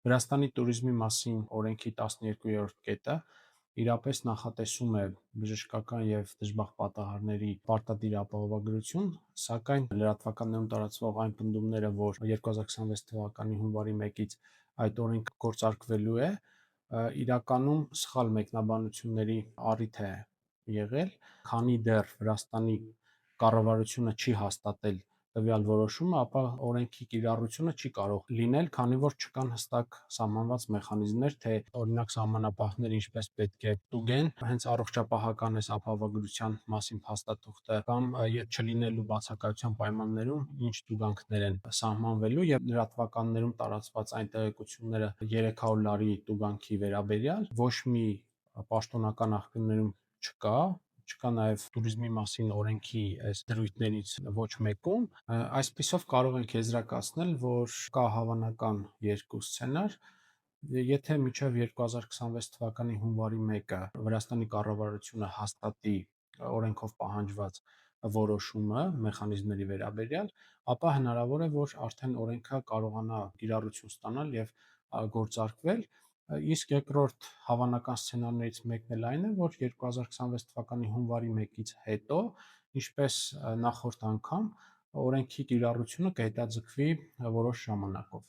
Վրաստանի տուրիզմի մասին օրենքի 12-րդ կետը իրապես նախատեսում է բժշկական և դժբախտ պատահարների պարտադիր ապահովագրություն, սակայն լրատվականներում տարածվող այն պնդումները, որ 2026 թվականի հունվարի 1-ից այդ օրենքը գործարկվելու է, իրականում սխալ մեկնաբանությունների առիթ է եղել, քանի դեռ Վրաստանի կառավարությունը չի հաստատել տվյալ որոշումը, ապա օրենքի կիրառությունը չի կարող լինել, քանի որ չկան հստակ սահմանված մեխանիզմներ, թե օրինակ սահմանապահները ինչպես պետք է ստուգեն հենց առողջապահական այս ապահովագրության մասին փաստաթուղթը կամ չլինելու բացակայության պայմաններում ինչ տուգանքներ են սահմանվելու, եւ լրատվականներում տարածված այն տեղեկությունները 300 լարի տուգանքի վերաբերյալ ոչ մի պաշտոնական աղբյուրներում չկա նաև տուրիզմի մասին օրենքի այս դրույթներից ոչ մեկում, այսպիսով կարող ենք եզրակացնել, որ կա հավանական երկու սցենար, եթե մինչև 2026 թվականի հունվարի 1-ը Վրաստանի կառավարությունը հաստատի օրենքով պահանջված որոշումը մեխանիզմների վերաբերյալ, ապա հնարավոր է, որ արդեն օրենքը կարողանա կիրառություն ստանալ եւ գործարկվել, իսկ երկրորդ հավանական սցենարներից մեկն էլ այն է, որ 2026 թվականի հունվարի 1-ից հետո, ինչպես նախորդ անգամ, օրենքի կիրառությունը կհետաձգվի որոշ ժամանակով։